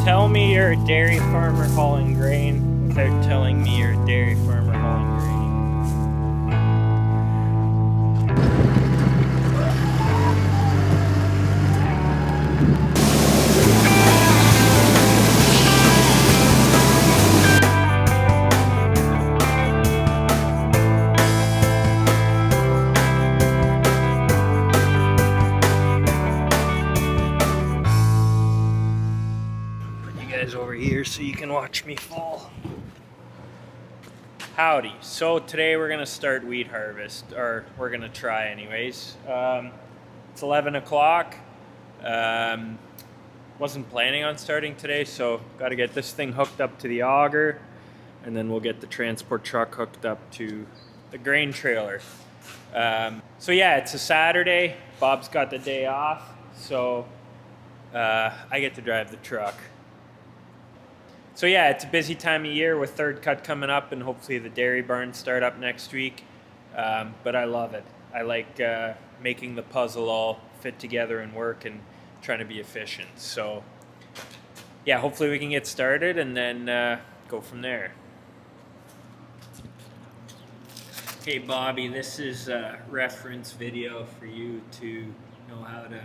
Tell me you're a dairy farmer hauling grain without telling me you're a dairy farmer hauling grain. Over here so you can watch me fall. Howdy. So today we're gonna start wheat harvest, or we're gonna try anyways. It's 11 o'clock. Wasn't planning on starting today, so got to get this thing hooked up to the auger, and then we'll get the transport truck hooked up to the grain trailer. So yeah, it's a Saturday. Bob's got the day off, so I get to drive the truck. So yeah, it's a busy time of year with third cut coming up, and hopefully the dairy barns start up next week. But I love it. I like making the puzzle all fit together and work and trying to be efficient. So yeah, hopefully we can get started and then go from there. Okay, Bobby, this is a reference video for you to know how to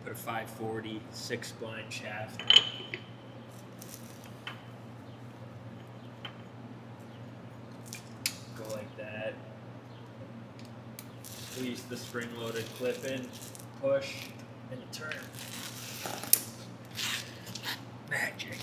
put a 540 6-blind shaft. Go like that. Squeeze the spring-loaded clip in, push, and turn. Magic.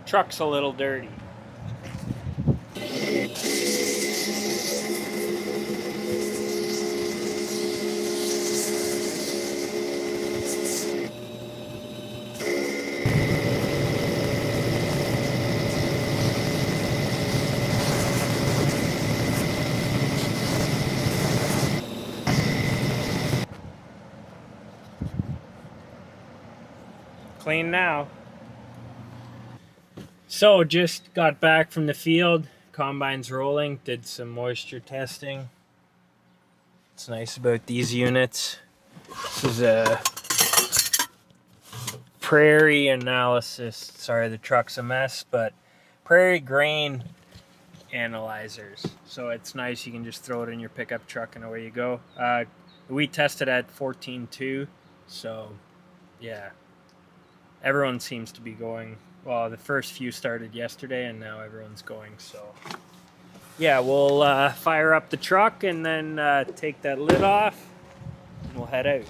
Truck's a little dirty. Clean now. So just got back from the field, combine's rolling, did some moisture testing. What's nice about these units, this is a Prairie analysis. Sorry, the truck's a mess, but Prairie grain analyzers. So it's nice, you can just throw it in your pickup truck and away you go. We tested at 14.2, so yeah, everyone seems to be going. Well, the first few started yesterday, and now everyone's going, so yeah, we'll fire up the truck and then take that lid off, and we'll head out.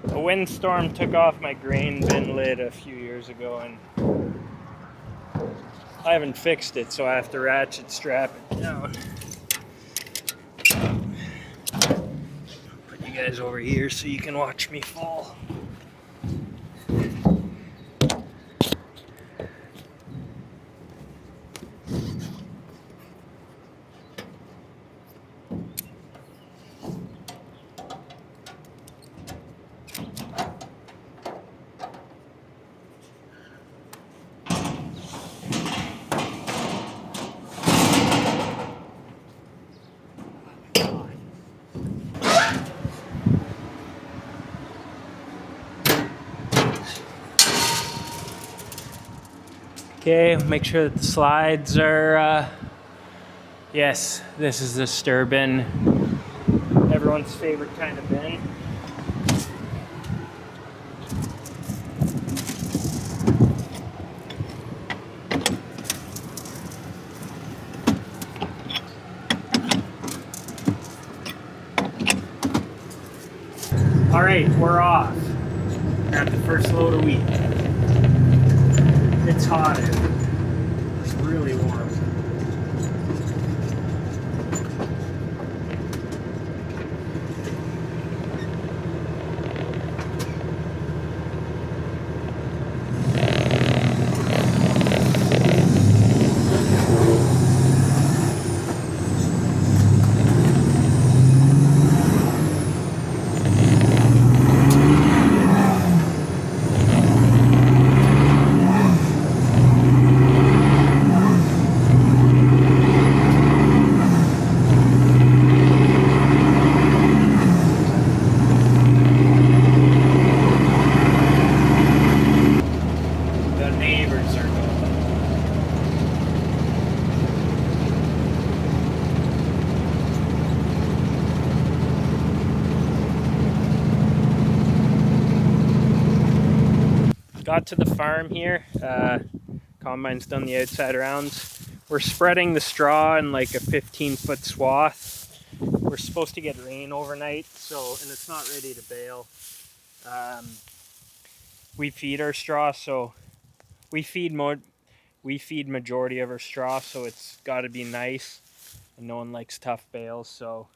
A windstorm took off my grain bin lid a few years ago, and I haven't fixed it, so I have to ratchet strap it down. Put you guys over here so you can watch me fall. Okay, make sure that the slides are, yes, this is the stir bin. everyone's favorite kind of bin. All right, we're off. Got the first load of wheat. It's hot out. It's really warm. Got to the farm here. Combine's done the outside rounds. We're spreading the straw in like a 15-foot swath. We're supposed to get rain overnight, and it's not ready to bale. We feed our straw, so we feed majority of our straw, so it's got to be nice, and no one likes tough bales. So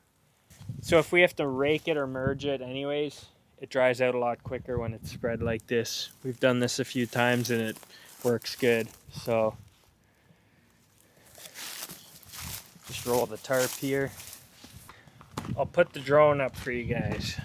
if we have to rake it or merge it anyways, it dries out a lot quicker when it's spread like this. We've done this a few times and it works good. So just roll the tarp here. I'll put the drone up for you guys.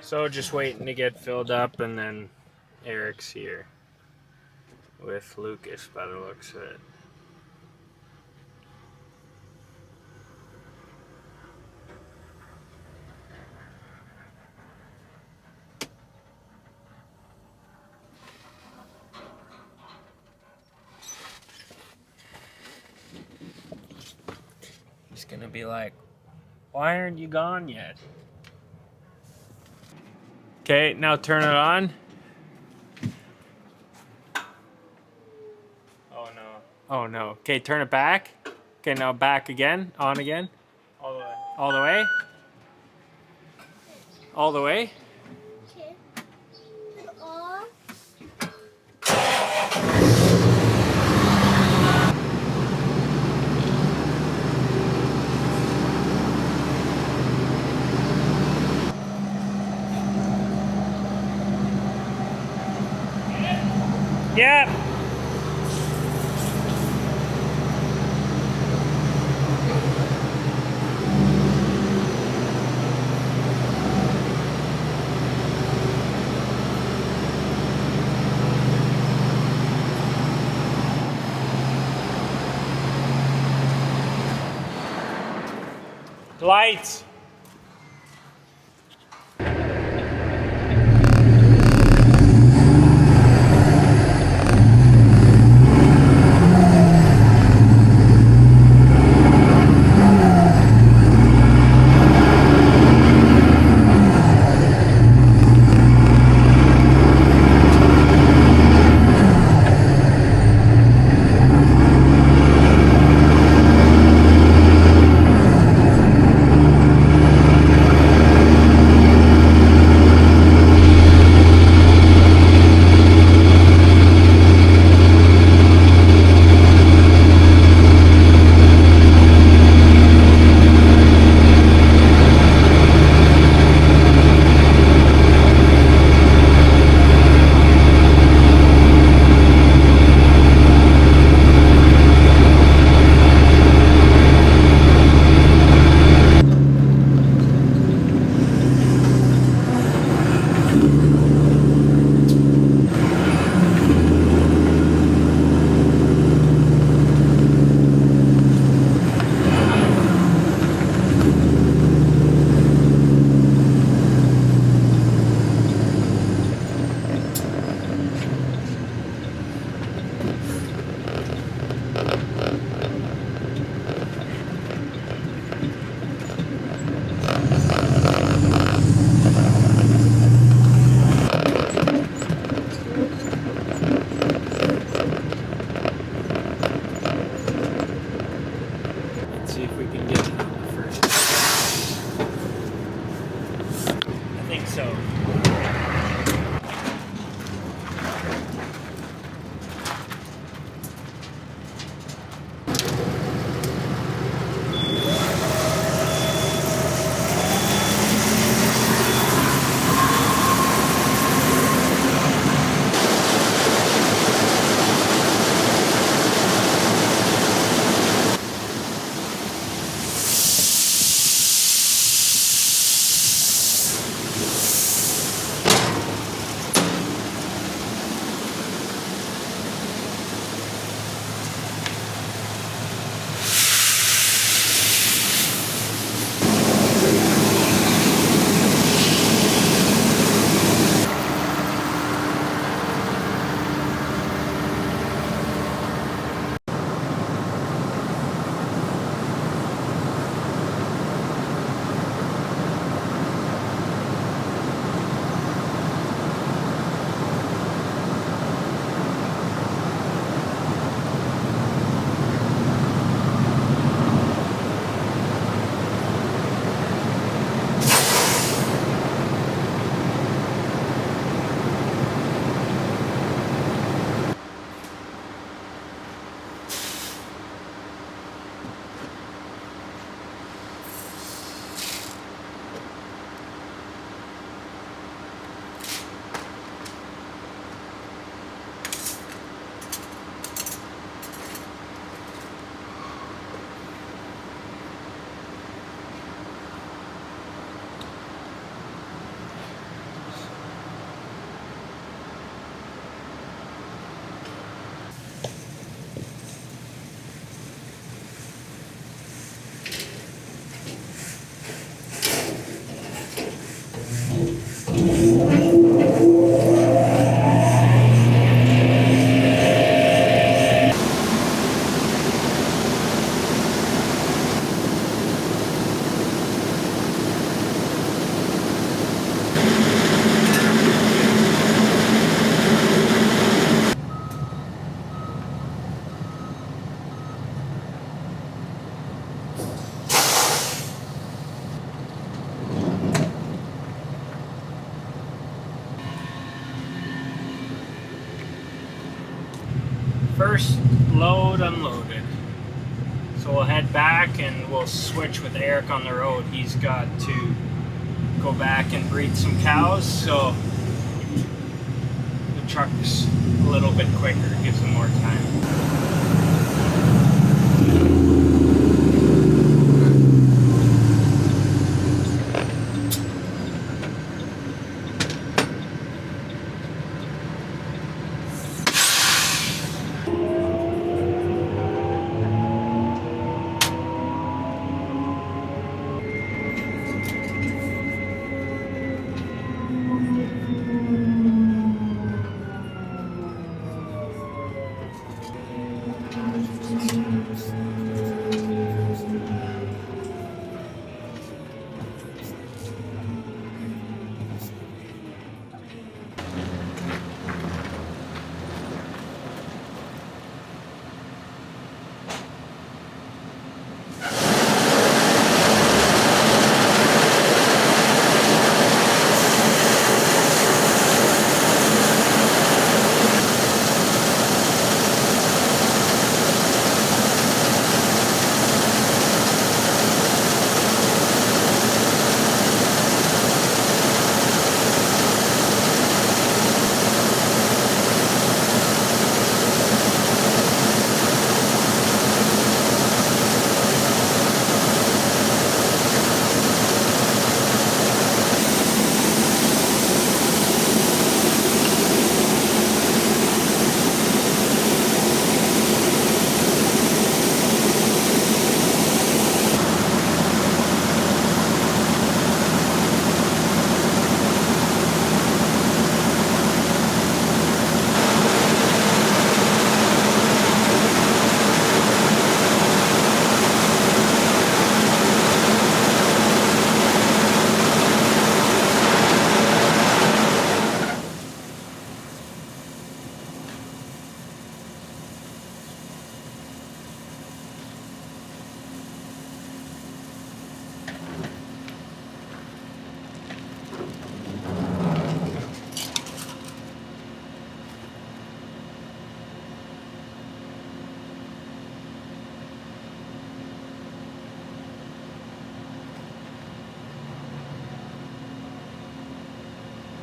So just waiting to get filled up, and then Eric's here with Lucas by the looks of it. He's gonna be like, why aren't you gone yet? Okay, now turn it on. Oh no. Oh no. Okay, turn it back. Okay, now back again. On again. All the way. All the way. All the way. Okay. Off. Yeah. Lights. first load unloaded. So we'll head back and we'll switch with Eric on the road. He's got to go back and breed some cows, so the truck's a little bit quicker, gives him more time.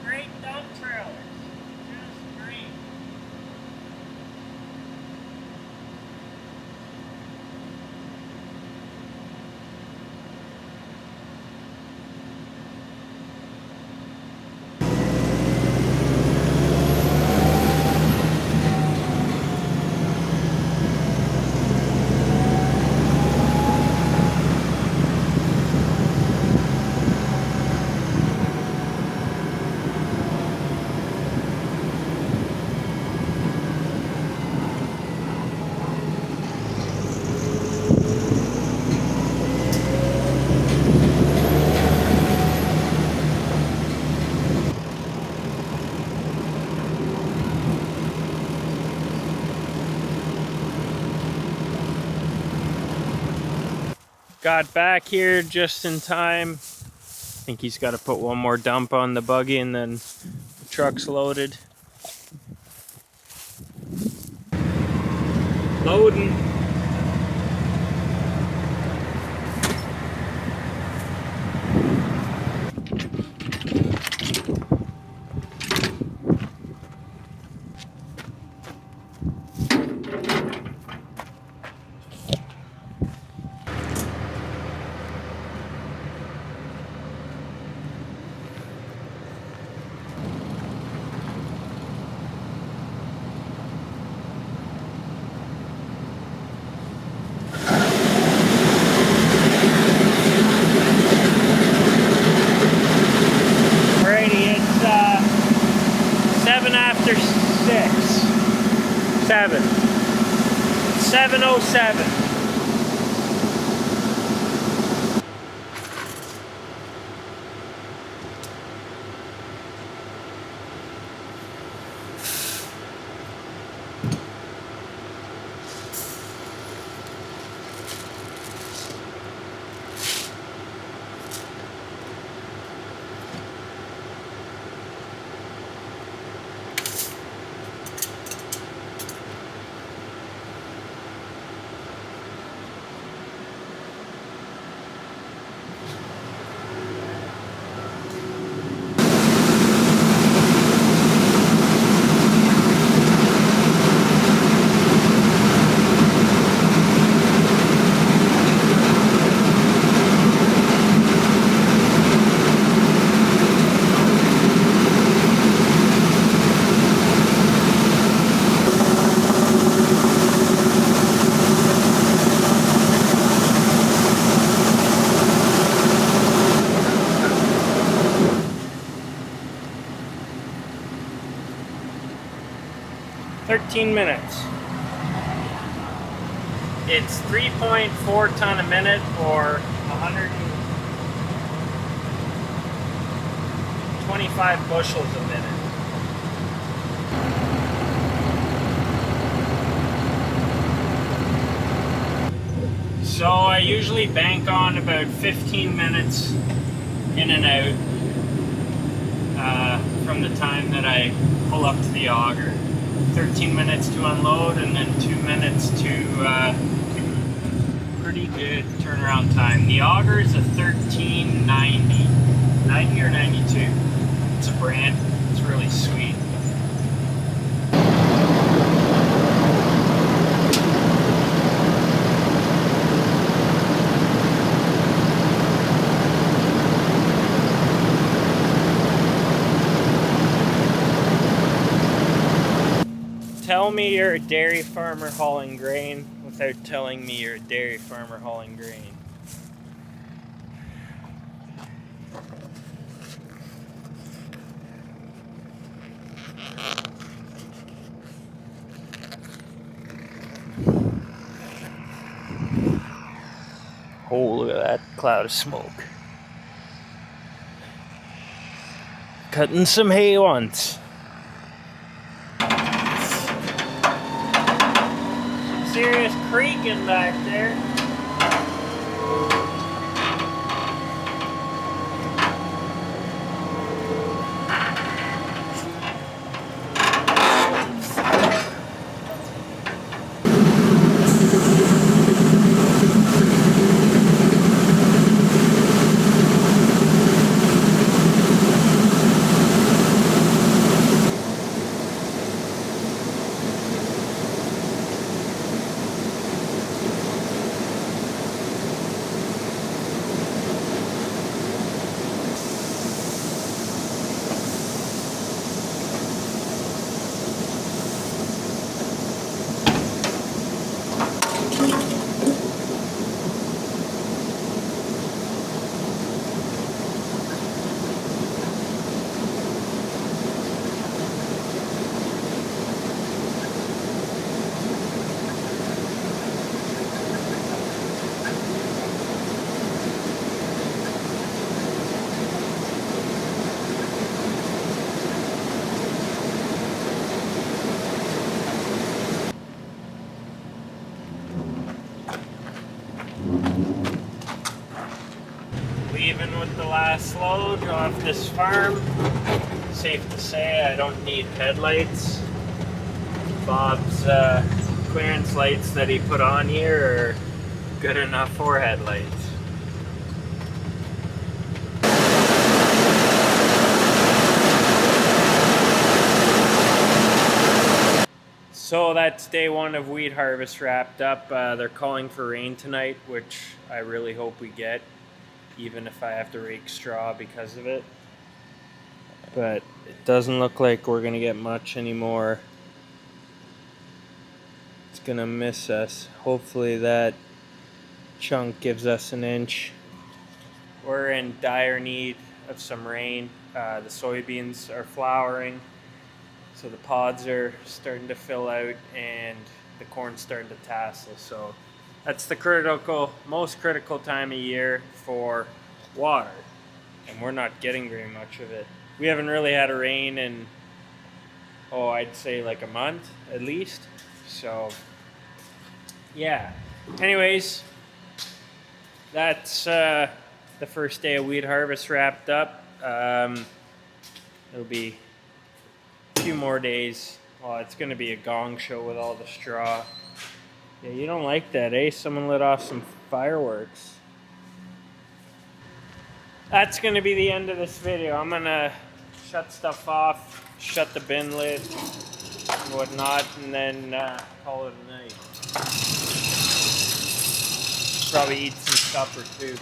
Great dump trailers. Just great. Got back here just in time. I think he's got to put one more dump on the buggy and then the truck's loaded. Loading. Alrighty, it's 7:07. 15 minutes. It's 3.4 ton a minute or 125 bushels a minute. So I usually bank on about 15 minutes in and out from the time that I pull up to the auger. 13 minutes to unload and then 2 minutes to pretty good turnaround time. The auger is a 1390, 90 or 92. It's a brand, it's really sweet. Tell me you're a dairy farmer hauling grain without telling me you're a dairy farmer hauling grain. Oh, look at that cloud of smoke. Cutting some hay once. Serious creaking back there. Leaving with the last load off this farm. Safe to say I don't need headlights. Bob's clearance lights that he put on here are good enough for headlights. So that's day one of wheat harvest wrapped up. They're calling for rain tonight, which I really hope we get, even if I have to rake straw because of it. But it doesn't look like we're gonna get much anymore. It's gonna miss us. Hopefully that chunk gives us an inch. We're in dire need of some rain. The soybeans are flowering, so the pods are starting to fill out and the corn's starting to tassel. So that's the most critical time of year for water, and we're not getting very much of it. We haven't really had a rain in, I'd say like a month at least. So yeah, anyways, that's the first day of wheat harvest wrapped up. It'll be a few more days. Well, it's gonna be a gong show with all the straw. Yeah, you don't like that, eh? Someone lit off some fireworks. That's gonna be the end of this video. I'm gonna shut stuff off, shut the bin lid and whatnot, and then call it a night. Probably eat some supper too.